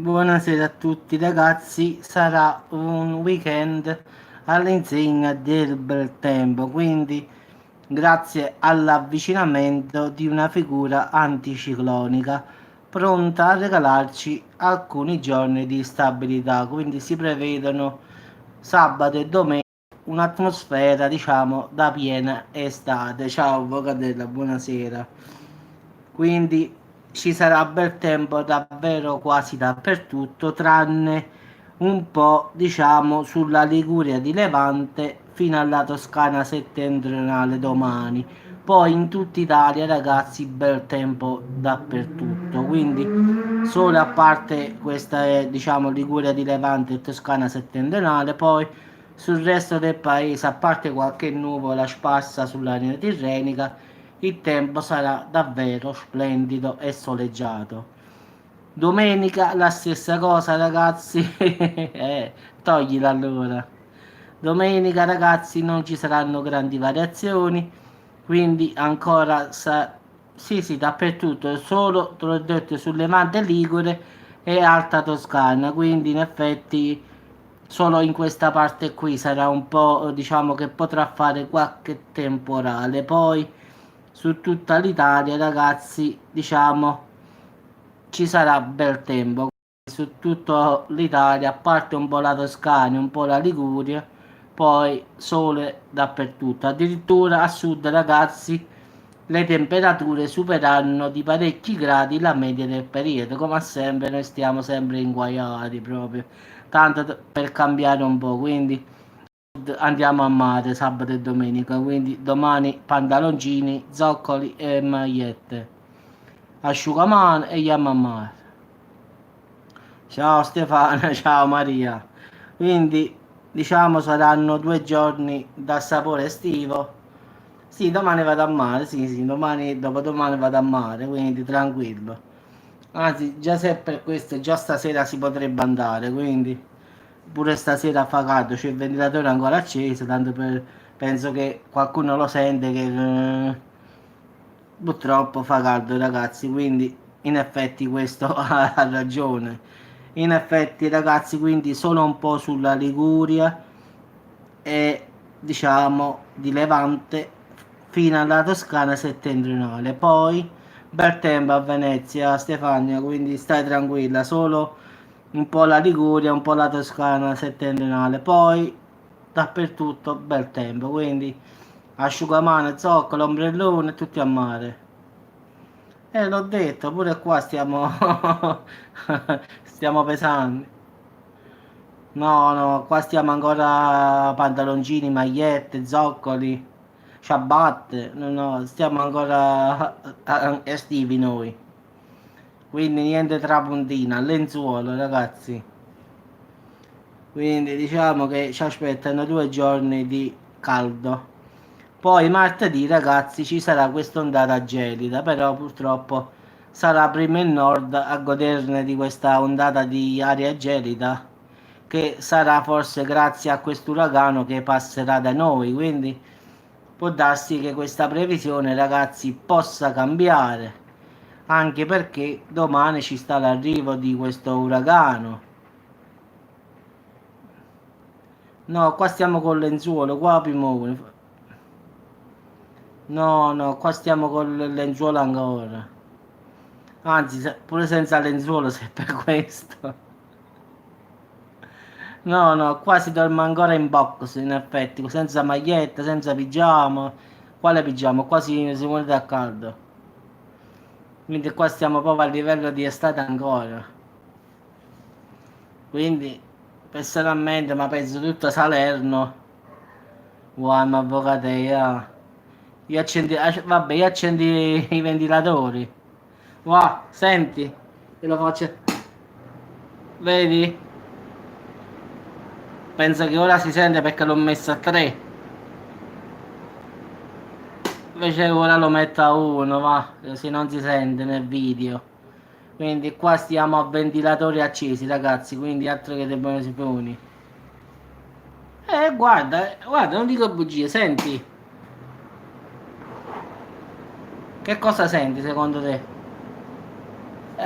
Buonasera a tutti ragazzi, sarà un weekend all'insegna del bel tempo, quindi grazie all'avvicinamento di una figura anticiclonica pronta a regalarci alcuni giorni di stabilità, quindi si prevedono sabato e domenica un'atmosfera diciamo da piena estate. Ciao Vocadella, buonasera. Quindi ci sarà bel tempo davvero quasi dappertutto, tranne un po', diciamo, sulla Liguria di Levante fino alla Toscana settentrionale domani. Poi in tutta Italia, ragazzi, bel tempo dappertutto. Quindi solo a parte questa è, diciamo, Liguria di Levante e Toscana settentrionale, poi sul resto del paese, a parte qualche nuvola sparsa sull'area tirrenica, il tempo sarà davvero splendido e soleggiato. Domenica la stessa cosa, ragazzi. Toglila allora. Domenica, ragazzi, non ci saranno grandi variazioni, quindi ancora sì, sì, dappertutto, solo te l'ho detto sulle Marche Ligure e Alta Toscana, quindi in effetti solo in questa parte qui sarà un po', diciamo che potrà fare qualche temporale, poi su tutta l'Italia, ragazzi, diciamo ci sarà bel tempo su tutta l'Italia, a parte un po' la Toscana, un po' la Liguria, poi sole dappertutto. Addirittura a sud, ragazzi, le temperature superano di parecchi gradi la media del periodo. Come sempre, noi stiamo sempre inguaiati proprio, tanto per cambiare un po'. Quindi andiamo a mare sabato e domenica. Quindi domani pantaloncini, zoccoli e magliette, asciugamano e andiamo a mare. Ciao Stefano, ciao Maria. Quindi diciamo saranno 2 giorni da sapore estivo. Sì, domani vado a mare, sì, sì, domani, dopodomani vado a mare, quindi tranquillo. Anzi, già se per questo, già stasera si potrebbe andare, quindi pure stasera fa caldo, c'è il ventilatore ancora acceso, tanto per, penso che qualcuno lo sente che purtroppo fa caldo ragazzi, quindi in effetti questo ha ragione. In effetti ragazzi, quindi solo un po' sulla Liguria e diciamo di Levante fino alla Toscana settentrionale. Poi bel tempo a Venezia, Stefania, quindi stai tranquilla, solo un po' la Liguria, un po' la Toscana settentrionale. Poi dappertutto bel tempo, quindi asciugamano, zoccolo, ombrellone, tutti a mare. L'ho detto, pure qua stiamo stiamo pesando. No, no, qua stiamo ancora pantaloncini, magliette, zoccoli, ciabatte. No, no, stiamo ancora estivi noi. Quindi niente trapuntina, lenzuolo, ragazzi. Quindi diciamo che ci aspettano 2 giorni di caldo. Poi martedì, ragazzi, ci sarà quest'ondata gelida, però purtroppo sarà prima il nord a goderne di questa ondata di aria gelida, che sarà forse grazie a quest'uragano che passerà da noi, quindi può darsi che questa previsione, ragazzi, possa cambiare, anche perché domani ci sta l'arrivo di questo uragano. No, qua stiamo con lenzuolo, qua a Pimone. No, no, qua stiamo con il lenzuolo ancora. Anzi, pure senza lenzuolo se è per questo. No, no, qua si dorme ancora in box, in effetti, senza maglietta, senza pigiama. Quale pigiama? Qua si muore da caldo. Quindi qua stiamo proprio a livello di estate ancora. Quindi, personalmente, ma penso tutto a Salerno. Wow, ma avvocate, io accendi, vabbè, io accendi i ventilatori. Wow, senti, te lo faccio. Vedi? Penso che ora si sente perché l'ho messo a 3. Invece ora lo metto a 1, va, così non si sente nel video. Quindi qua stiamo a ventilatori accesi, ragazzi, quindi altro che dei buoni siponi. Guarda, guarda, non dico bugie, senti. Che cosa senti secondo te?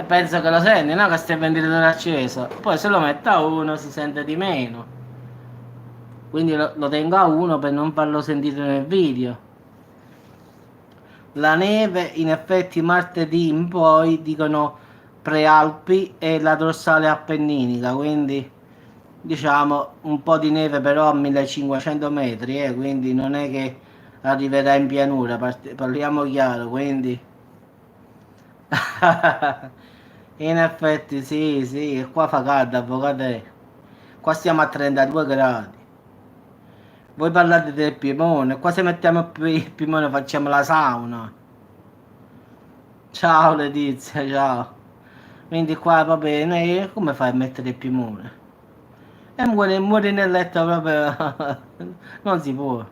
penso che lo senti, no? Che stai il ventilatore acceso. Poi se lo metto a uno si sente di meno. Quindi lo tengo a uno per non farlo sentire nel video. La neve, in effetti, martedì in poi dicono prealpi e la dorsale appenninica, quindi diciamo un po' di neve però a 1500 metri, quindi non è che arriverà in pianura, parliamo chiaro, quindi in effetti sì, sì, e qua fa caldo, avvocate. Qua stiamo a 32 gradi. Voi parlate del Piemonte, qua se mettiamo il Piemonte facciamo la sauna. Ciao Letizia, ciao. Quindi qua va bene, come fai a mettere il Piemonte? E muori nel letto proprio. Non si può.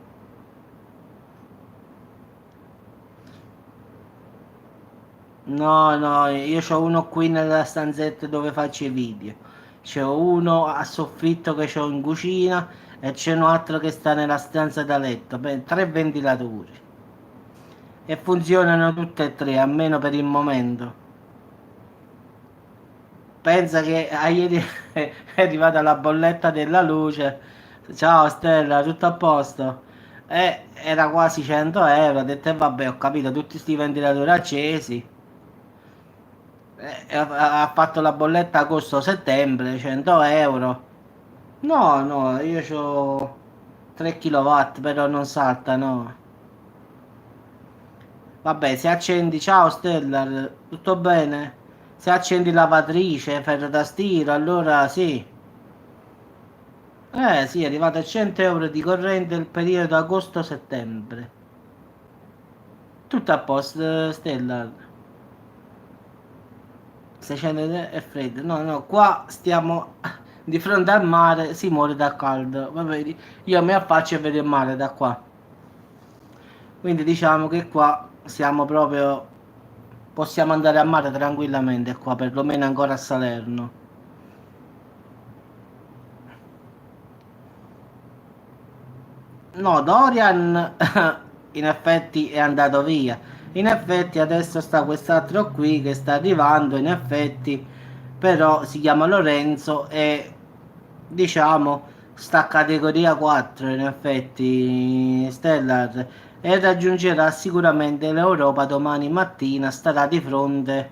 No, no, io c'ho uno qui nella stanzetta dove faccio i video. C'è uno a soffitto che c'ho in cucina e c'è un altro che sta nella stanza da letto. Beh, tre ventilatori. E funzionano tutte e tre, almeno per il momento. Pensa che a ieri è arrivata la bolletta della luce. Ciao Stella, tutto a posto? Era quasi 100 euro. Ho detto, vabbè, ho capito, tutti sti ventilatori accesi. Ha fatto la bolletta agosto-settembre, 100 euro. No, no, io ho 3 kW, però non salta, no. Vabbè, se accendi, ciao Stellar, tutto bene? Se accendi lavatrice, ferro da stiro, allora sì. Sì, è arrivato a 100 euro di corrente il periodo agosto-settembre. Tutto a posto, Stellar. 600 è freddo. No, no, qua stiamo di fronte al mare, si muore da caldo. Vabbè, io mi affaccio e vedo il mare da qua. Quindi diciamo che qua siamo proprio. Possiamo andare a mare tranquillamente qua, perlomeno ancora a Salerno. No, Dorian in effetti è andato via. In effetti adesso sta quest'altro qui che sta arrivando, in effetti, però si chiama Lorenzo e diciamo sta categoria 4 in effetti Stellar e raggiungerà sicuramente l'Europa domani mattina, starà di fronte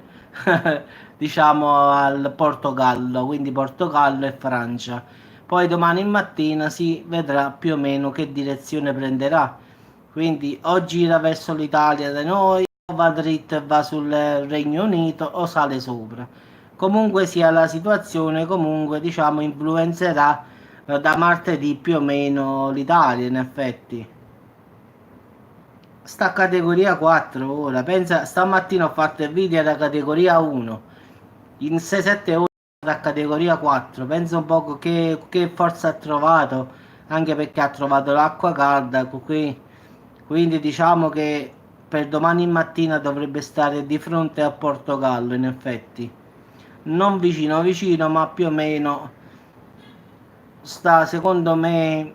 diciamo al Portogallo, quindi Portogallo e Francia. Poi domani mattina si vedrà più o meno che direzione prenderà. Quindi o gira verso l'Italia da noi, o va dritto e va sul Regno Unito o sale sopra. Comunque sia la situazione, comunque diciamo influenzerà da martedì più o meno l'Italia in effetti. Sta categoria 4 ora, pensa stamattina ho fatto il video da categoria 1, in 6-7 ore da categoria 4, pensa un po' che forza ha trovato, anche perché ha trovato l'acqua calda qui, quindi diciamo che per domani mattina dovrebbe stare di fronte a Portogallo in effetti, non vicino vicino ma più o meno sta secondo me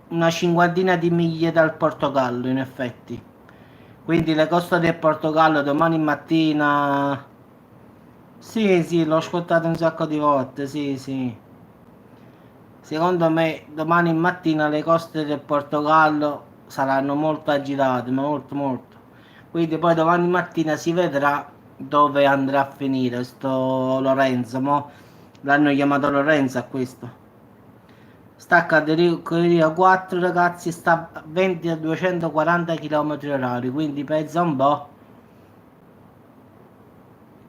una cinquantina di miglia dal Portogallo in effetti. Quindi le coste del Portogallo domani mattina. Sì, sì, l'ho ascoltato un sacco di volte, sì, sì. Secondo me domani mattina le coste del Portogallo saranno molto agitate, molto molto. Quindi poi domani mattina si vedrà dove andrà a finire sto Lorenzo. Mo l'hanno chiamato Lorenzo a questo. Sta a categoria 4 ragazzi, sta a 20 a 240 km orari, quindi pensa un po'.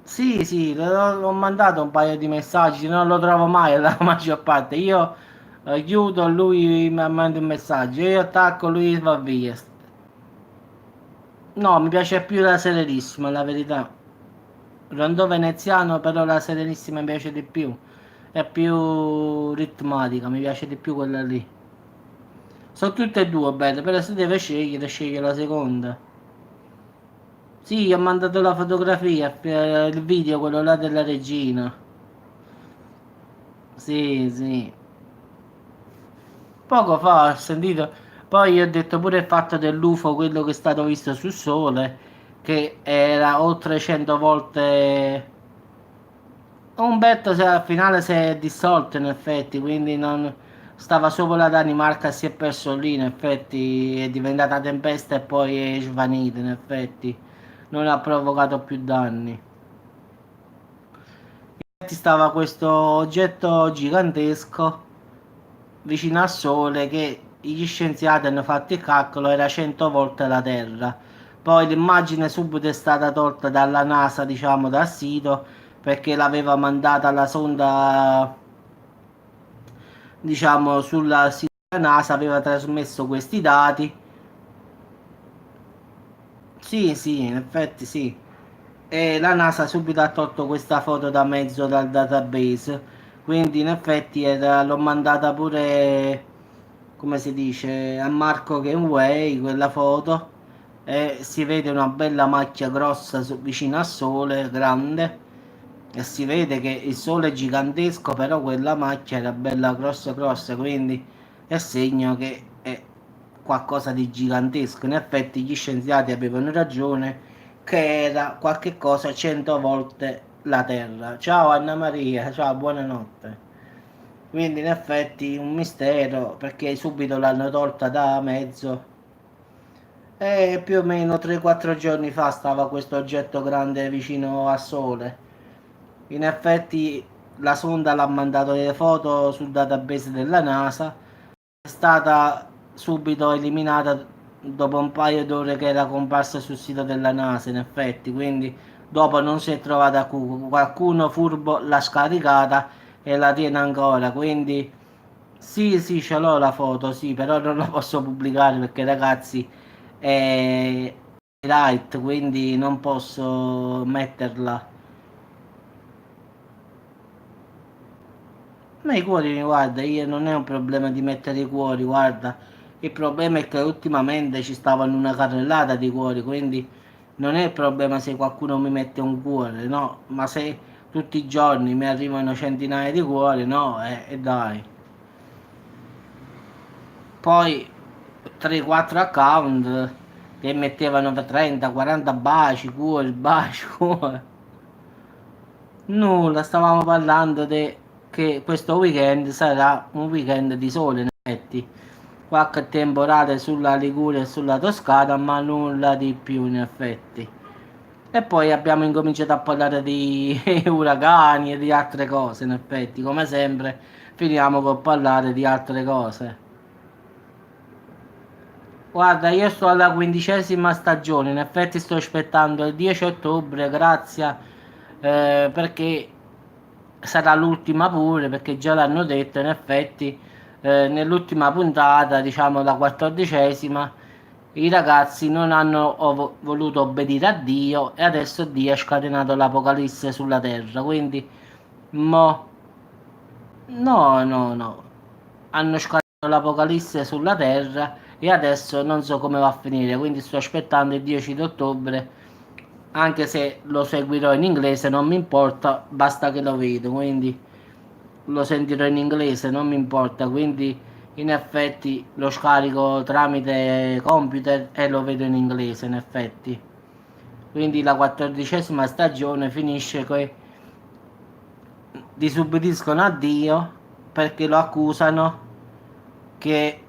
Sì, sì, l'ho mandato un paio di messaggi, non lo trovo mai la maggior parte. Io chiudo, lui mi manda un messaggio, io attacco, lui va via. No, mi piace più la Serenissima, la verità. Rondò veneziano, però la Serenissima mi piace di più. È più ritmatica, mi piace di più quella lì. Sono tutte e due belle, però se deve scegliere, sceglie la seconda. Sì, ho mandato la fotografia, il video, quello là della regina. Sì, sì. Poco fa ho sentito, poi ho detto pure il fatto dell'UFO, quello che è stato visto sul Sole, che era oltre 100 volte. Umberto al finale si è dissolto in effetti, quindi non stava solo la Danimarca, si è perso lì in effetti, è diventata tempesta e poi è svanita in effetti, non ha provocato più danni. Infatti stava questo oggetto gigantesco vicino al Sole che gli scienziati hanno fatto il calcolo era 100 volte la Terra. Poi l'immagine subito è stata tolta dalla NASA, diciamo dal sito, perché l'aveva mandata la sonda, diciamo, sulla sito della NASA, aveva trasmesso questi dati. Sì, sì, in effetti sì. E la NASA subito ha tolto questa foto da mezzo dal database. Quindi in effetti l'ho mandata pure, come si dice, a Marco Kenway quella foto. E si vede una bella macchia grossa vicino al Sole, grande. E si vede che il Sole è gigantesco, però quella macchia era bella grossa grossa, quindi è segno che è qualcosa di gigantesco. In effetti gli scienziati avevano ragione che era qualche cosa 100 volte la Terra. Ciao Anna Maria, ciao, buonanotte. Quindi in effetti un mistero perché subito l'hanno tolta da mezzo. E più o meno 3-4 giorni fa stava questo oggetto grande vicino al Sole. In effetti la sonda l'ha mandato le foto sul database della NASA, è stata subito eliminata dopo un paio d'ore che era comparsa sul sito della NASA, in effetti, quindi dopo non si è trovata qualcuno furbo l'ha scaricata e la tiene ancora, quindi sì, sì, ce l'ho la foto, sì, però non la posso pubblicare perché ragazzi è right, quindi non posso metterla. Ma i cuori, guarda, io non è un problema di mettere i cuori, guarda. Il problema è che ultimamente ci stavano una carrellata di cuori, quindi non è il problema se qualcuno mi mette un cuore, no? Ma se tutti i giorni mi arrivano centinaia di cuori, no? E dai. Poi 3-4 account che mettevano 30, 40 baci, cuori, baci, cuori. Nulla, stavamo parlando che questo weekend sarà un weekend di sole, in effetti. Qualche temporale sulla Liguria e sulla Toscana, ma nulla di più, in effetti. E poi abbiamo incominciato a parlare di uragani e di altre cose, in effetti. Come sempre, finiamo con parlare di altre cose. Guarda, io sto alla 15ª stagione, in effetti sto aspettando il 10 ottobre, grazie, perché sarà l'ultima pure, perché già l'hanno detto, in effetti, nell'ultima puntata, diciamo la 14ª, i ragazzi non hanno voluto obbedire a Dio e adesso Dio ha scatenato l'Apocalisse sulla terra, quindi, mo, no, no, no, hanno scatenato l'Apocalisse sulla terra e adesso non so come va a finire, quindi sto aspettando il 10 di ottobre, anche se lo seguirò in inglese, non mi importa, basta che lo vedo, quindi lo sentirò in inglese, non mi importa, quindi in effetti lo scarico tramite computer e lo vedo in inglese, in effetti. Quindi la 14ª stagione finisce che disubbidiscono a Dio perché lo accusano che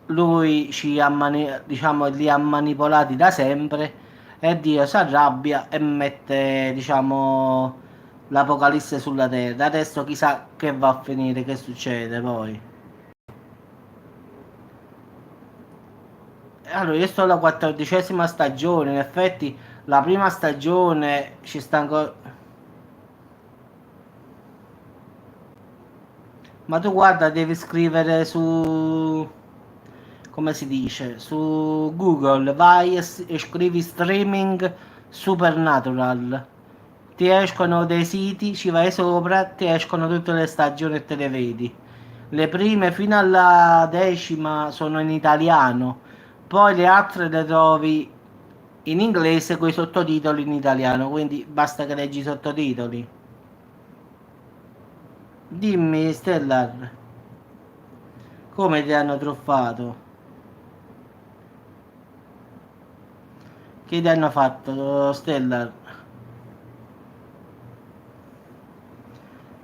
lui diciamo, li ha manipolati da sempre e Dio si arrabbia e mette, diciamo, l'Apocalisse sulla terra. Adesso chissà che va a finire, che succede poi. Allora, io sto alla 14ª stagione, in effetti la prima stagione ci sta ancora. Ma tu guarda, devi scrivere su, come si dice, su Google, vai e scrivi streaming Supernatural. Ti escono dei siti, ci vai sopra, ti escono tutte le stagioni e te le vedi. Le prime fino alla 10ª sono in italiano, poi le altre le trovi in inglese con i sottotitoli in italiano, quindi basta che leggi i sottotitoli. Dimmi, Stellar, come ti hanno truffato? Che ti hanno fatto, Stellar?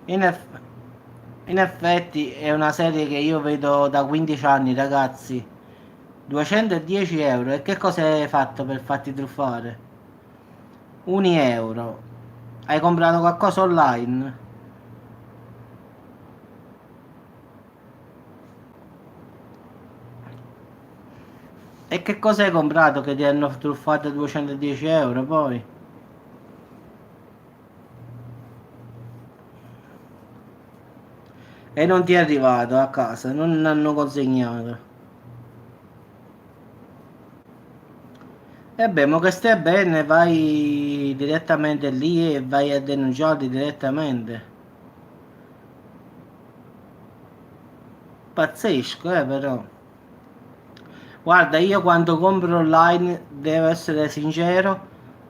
In, eff- In effetti è una serie che io vedo da 15 anni, ragazzi. 210 euro. E che cosa hai fatto per farti truffare? 1 euro. Hai comprato qualcosa online? E che cosa hai comprato che ti hanno truffato 210 euro poi? E non ti è arrivato a casa, non hanno consegnato. E beh, ma che stai bene, vai direttamente lì e vai a denunciarli direttamente. Pazzesco, però. Guarda, io quando compro online, devo essere sincero,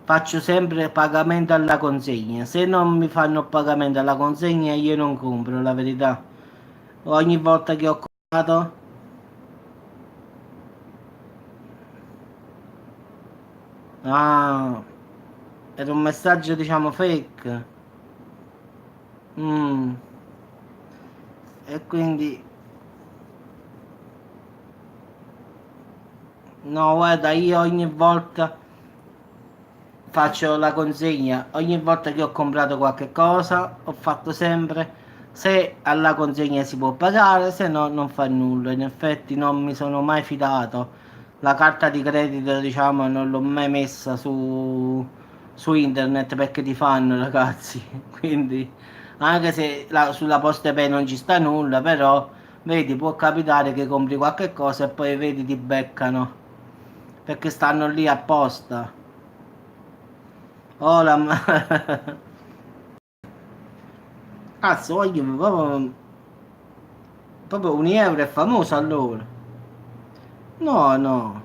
faccio sempre pagamento alla consegna. Se non mi fanno pagamento alla consegna, io non compro, la verità. Ogni volta che ho comprato, ah, era un messaggio, diciamo, fake. Mm, e quindi, no, guarda, io ogni volta faccio la consegna ogni volta che ho comprato qualche cosa, ho fatto sempre se alla consegna si può pagare, se no non fa nulla. In effetti non mi sono mai fidato. La carta di credito, diciamo, non l'ho mai messa su internet perché ti fanno, ragazzi. Quindi, anche se sulla PostePay non ci sta nulla, però vedi, può capitare che compri qualche cosa e poi vedi ti beccano perché stanno lì apposta. Oh, cazzo, voglio proprio 1 euro è famoso allora. No, no.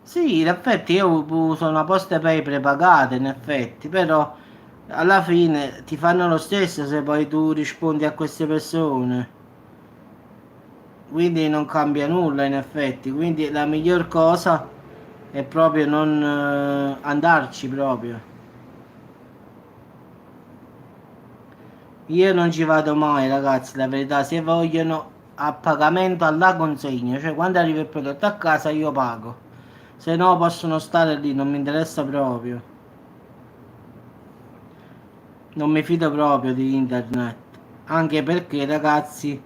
Sì, in effetti io uso una posta pay prepagata, in effetti, però alla fine ti fanno lo stesso se poi tu rispondi a queste persone. Quindi non cambia nulla, in effetti. Quindi la miglior cosa è proprio non andarci proprio. Io non ci vado mai, ragazzi, la verità, se vogliono a pagamento alla consegna, cioè quando arriva il prodotto a casa io pago, se no possono stare lì, non mi interessa proprio, non mi fido proprio di internet, anche perché, ragazzi,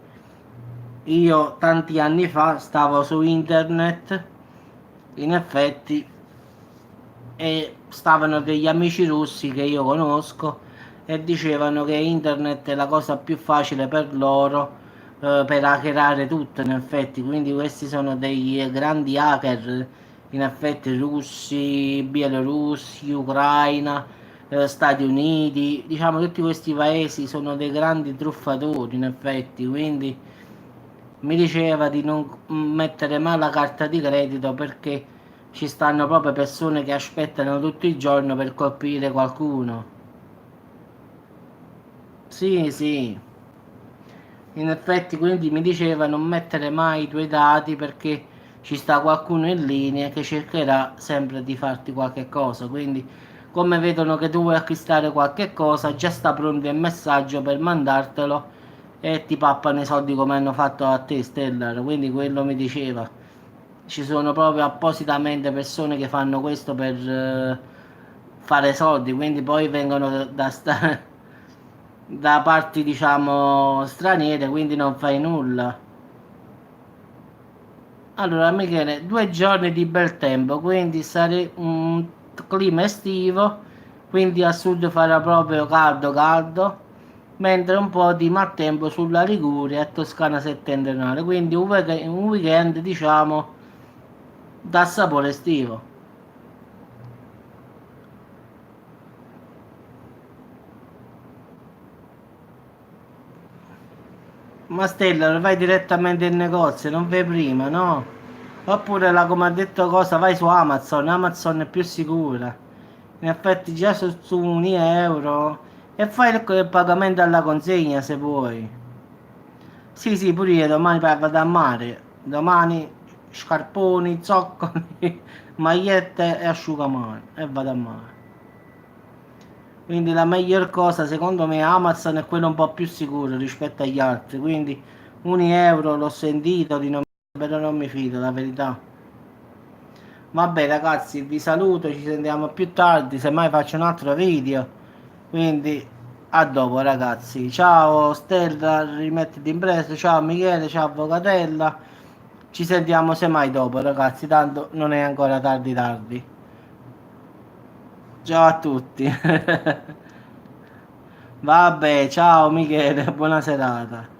io tanti anni fa stavo su internet, in effetti, e stavano degli amici russi che io conosco e dicevano che internet è la cosa più facile per loro per hackerare tutto in effetti, quindi questi sono dei grandi hacker in effetti russi, bielorussi, Ucraina, Stati Uniti, diciamo tutti questi paesi sono dei grandi truffatori in effetti, quindi mi diceva di non mettere mai la carta di credito perché ci stanno proprio persone che aspettano tutto il giorno per colpire qualcuno. Sì, sì. In effetti quindi mi diceva non mettere mai i tuoi dati perché ci sta qualcuno in linea che cercherà sempre di farti qualche cosa. Quindi come vedono che tu vuoi acquistare qualche cosa, già sta pronto il messaggio per mandartelo e ti pappano i soldi come hanno fatto a te, Stellar. Quindi quello mi diceva. Ci sono proprio appositamente persone che fanno questo per fare soldi, quindi poi vengono da parti diciamo straniere, quindi non fai nulla. Allora, Michele, 2 giorni di bel tempo, quindi sarà un clima estivo, quindi a sud farà proprio caldo caldo, mentre un po' di maltempo sulla Liguria e Toscana settentrionale, quindi un weekend diciamo da sapore estivo. Ma Stella, lo vai direttamente in negozio, non vai prima, no? Oppure, come ha detto cosa, vai su Amazon, Amazon è più sicura. In effetti già su 1 euro e fai il pagamento alla consegna se vuoi. Sì, sì, pure io domani vado a mare. Domani. scarponi, zoccoli, magliette e asciugamani e vado a mare. Quindi la miglior cosa secondo me Amazon è quello un po' più sicuro rispetto agli altri, quindi 1 euro l'ho sentito di non, però non mi fido, la verità. Vabbè ragazzi, vi saluto, ci sentiamo più tardi, semmai faccio un altro video. Quindi a dopo ragazzi. Ciao Stella, rimettiti in presto. Ciao Michele, ciao Avvocatella. Ci sentiamo semmai dopo ragazzi, tanto non è ancora tardi tardi. Ciao a tutti. Vabbè, ciao Michele, buona serata.